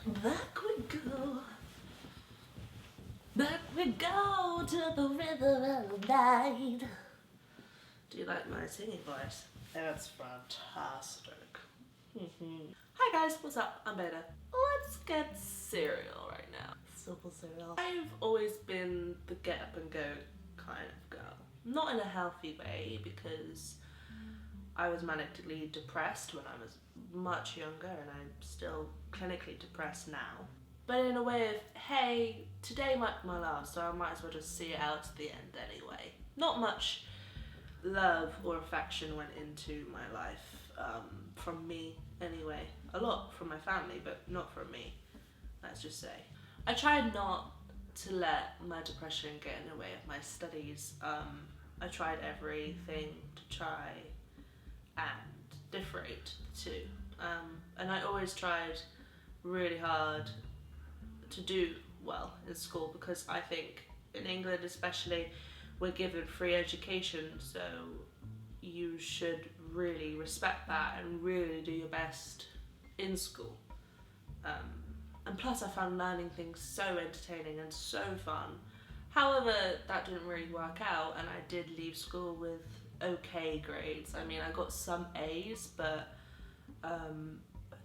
Back we go. Back we go to the rhythm of the night. Do you like my singing voice? That's fantastic. Hi guys, what's up? I'm Beta. Let's get cereal right now. Simple cereal. I've always been the get up and go kind of girl. Not in a healthy way, because I was manically depressed when I was much younger, and I'm still clinically depressed now. But in a way of, hey, today might be my last, so I might as well just see it out to the end anyway. Not much love or affection went into my life, from me anyway. A lot from my family, but not from me, let's just say. I tried not to let my depression get in the way of my studies. I tried everything to try and differentiate the two. And I always tried really hard to do well in school, because I think in England especially, we're given free education, so you should really respect that and really do your best in school. And plus I found learning things so entertaining and so fun. However, that didn't really work out, and I did leave school with okay grades. I mean, I got some A's, but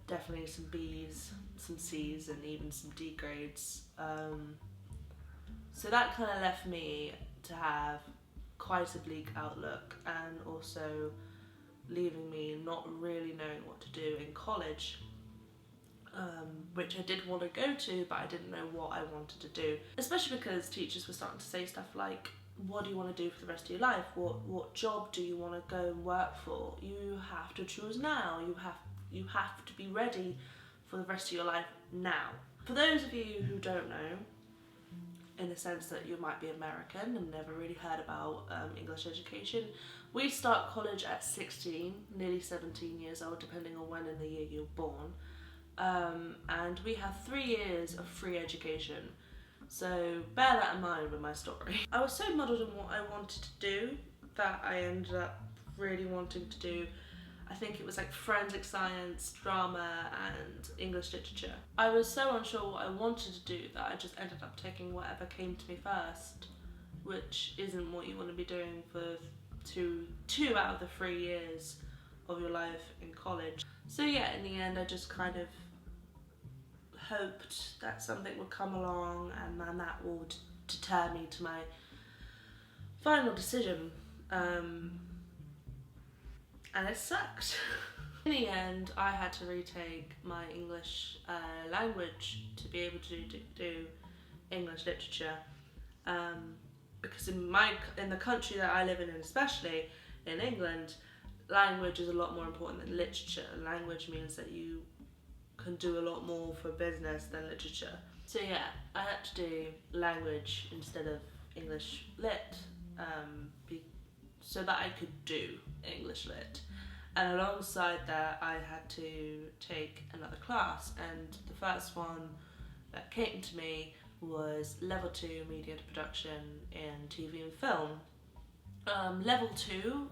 definitely some B's, some C's, and even some D grades. So that kind of left me to have quite a bleak outlook, and also leaving me not really knowing what to do in college, which I did want to go to, but I didn't know what I wanted to do, especially because teachers were starting to say stuff like, what do you want to do for the rest of your life? What job do you want to go and work for? You have to choose now. You have to be ready for the rest of your life now. For those of you who don't know, in the sense that you might be American and never really heard about English education, we start college at 16, nearly 17 years old, depending on when in the year you're born. And we have 3 years of free education. So bear that in mind with my story. I was so muddled in what I wanted to do that I ended up really wanting to do, I think it was like forensic science, drama, and English literature. I was so unsure what I wanted to do that I just ended up taking whatever came to me first, which isn't what you want to be doing for two out of the 3 years of your life in college. So yeah, in the end I just kind of hoped that something would come along and then that would deter me to my final decision. And it sucked. In the end, I had to retake my English language to be able to do English literature, because in the country that I live in, and especially in England, language is a lot more important than literature. Language means that you can do a lot more for business than literature. So yeah, I had to do language instead of English lit, so that I could do English lit. And alongside that, I had to take another class, and the first one that came to me was Level 2 Media Production in TV and Film. Level 2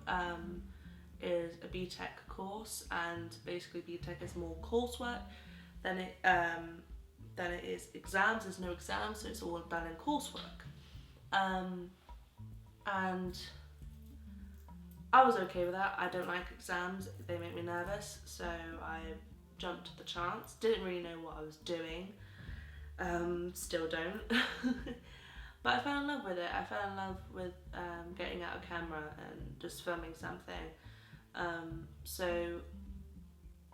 is a BTEC course, and basically BTEC is more coursework than it is exams. There's no exams, so it's all done in coursework. And I was okay with that. I don't like exams, they make me nervous, so I jumped at the chance. Didn't really know what I was doing, still don't. But I fell in love with it. I fell in love with getting out a camera and just filming something. So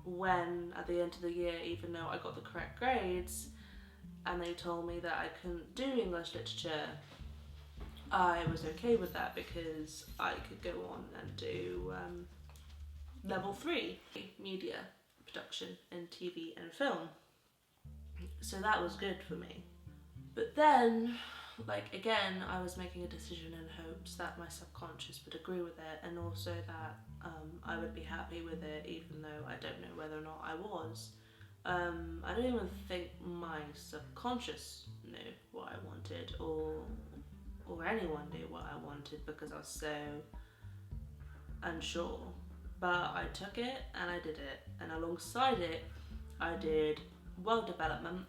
when at the end of the year, even though I got the correct grades and they told me that I couldn't do English literature, I was okay with that, because I could go on and do Level 3 Media Production in TV and Film. So that was good for me. But then, again, I was making a decision in hopes that my subconscious would agree with it, and also that I would be happy with it, even though I don't know whether or not I was. I don't even think my subconscious knew what I wanted, or anyone knew what I wanted, because I was so unsure. But I took it and I did it, and alongside it I did world development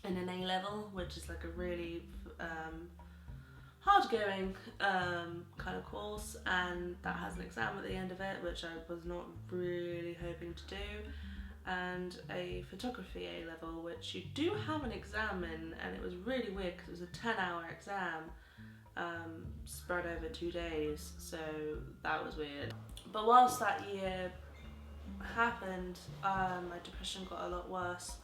in an A-level, which is like a really hard-going kind of course, and that has an exam at the end of it, which I was not really hoping to do, and a photography A-level, which you do have an exam in, and it was really weird because it was a 10-hour exam spread over 2 days, so that was weird. But whilst that year happened, my depression got a lot worse,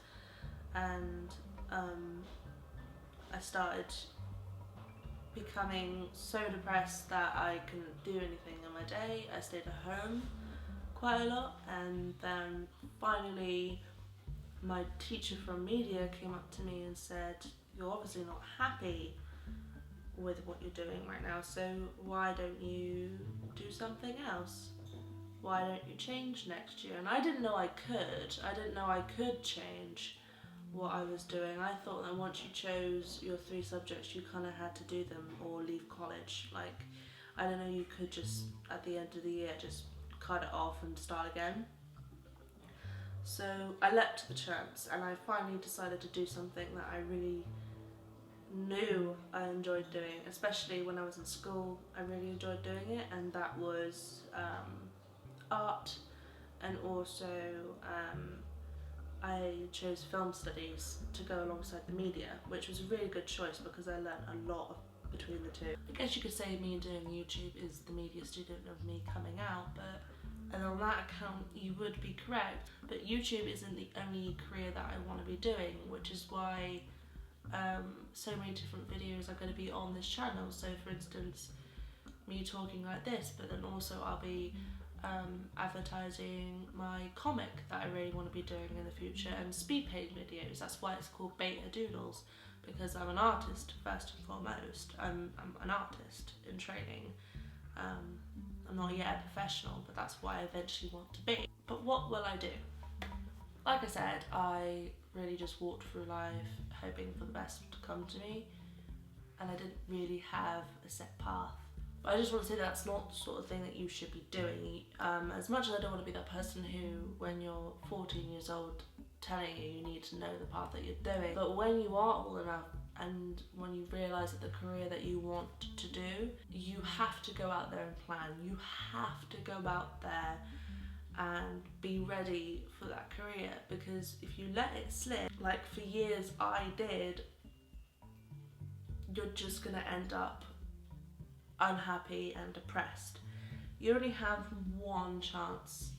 and I started becoming so depressed that I couldn't do anything in my day. I stayed at home quite a lot, and then finally my teacher from media came up to me and said, "You're obviously not happy with what you're doing right now, so why don't you do something else? Why don't you change next year?" And I didn't know I could. I didn't know I could change what I was doing. I thought that once you chose your 3 subjects, you kind of had to do them or leave college. Like, I don't know, you could just, at the end of the year, just cut it off and start again. So I leapt the chance, and I finally decided to do something that I really knew I enjoyed doing, especially when I was in school. I really enjoyed doing it, and that was art, and also I chose film studies to go alongside the media, which was a really good choice because I learned a lot between the two. I guess you could say me doing YouTube is the media student of me coming out, and on that account you would be correct, but YouTube isn't the only career that I want to be doing, which is why so many different videos are going to be on this channel. So for instance, me talking like this, but then also I'll be advertising my comic that I really want to be doing in the future, and speed paint videos. That's why it's called Beta Doodles, because I'm an artist first and foremost. I'm an artist in training. I'm not yet a professional, but that's what I eventually want to be. But what will I do? Like I said, I really just walked through life hoping for the best to come to me, and I didn't really have a set path. But I just want to say that's not the sort of thing that you should be doing. As much as I don't want to be that person who, when you're 14 years old, telling you need to know the path that you're doing, but when you are old enough and when you realise that the career that you want to do, you have to go out there and plan. You have to go out there and be ready for that career, because if you let it slip, like for years I did, you're just gonna end up unhappy and depressed. You only have one chance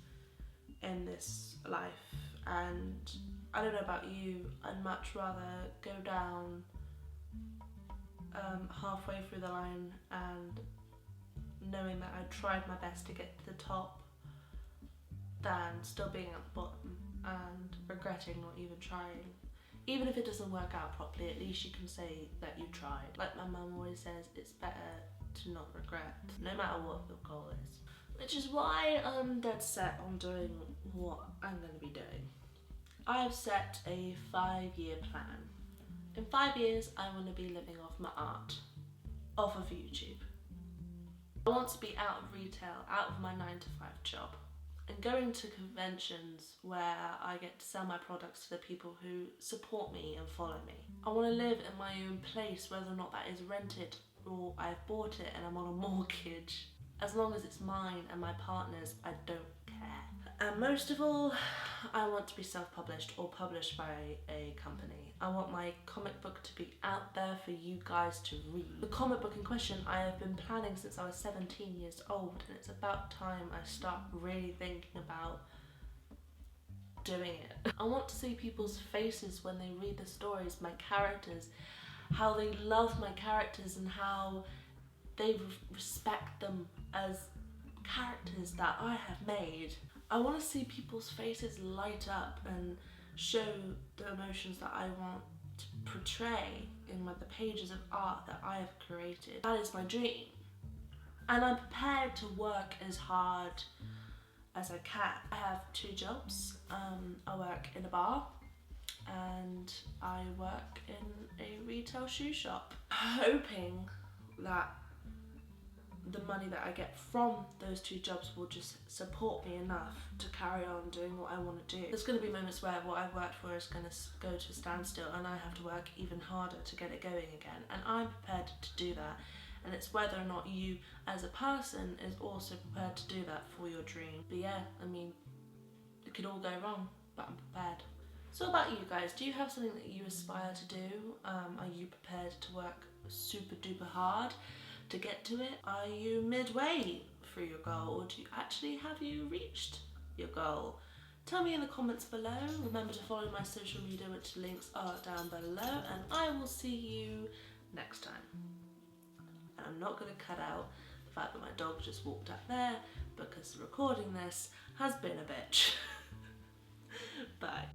in this life, and I don't know about you, I'd much rather go down halfway through the line and knowing that I tried my best to get to the top than still being at the bottom and regretting not even trying. Even if it doesn't work out properly, at least you can say that you tried. Like my mum always says, it's better to not regret, no matter what your goal is. Which is why I'm dead set on doing what I'm going to be doing. I have set a 5-year plan. In 5 years, I want to be living off my art, off of YouTube. I want to be out of retail, out of my 9-to-5 job, and going to conventions where I get to sell my products to the people who support me and follow me. I want to live in my own place, whether or not that is rented or I've bought it and I'm on a mortgage. As long as it's mine and my partner's, I don't care. And most of all, I want to be self-published or published by a company. I want my comic book to be out there for you guys to read. The comic book in question I have been planning since I was 17 years old, and it's about time I start really thinking about doing it. I want to see people's faces when they read the stories, my characters, how they love my characters and how they respect them as characters that I have made. I want to see people's faces light up and show the emotions that I want to portray in the pages of art that I have created. That is my dream. And I'm prepared to work as hard as I can. I have 2 jobs. I work in a bar and I work in a retail shoe shop, hoping that the money that I get from those 2 jobs will just support me enough to carry on doing what I want to do. There's going to be moments where what I've worked for is going to go to a standstill and I have to work even harder to get it going again, and I'm prepared to do that. And it's whether or not you as a person is also prepared to do that for your dream. But yeah, I mean, it could all go wrong, but I'm prepared. So what about you guys? Do you have something that you aspire to do? Are you prepared to work super duper hard to get to it? Are you midway through your goal, or do you actually have you reached your goal? Tell me in the comments below. Remember to follow my social media, which links are down below, and I will see you next time. And I'm not going to cut out the fact that my dog just walked up there, because recording this has been a bitch. Bye.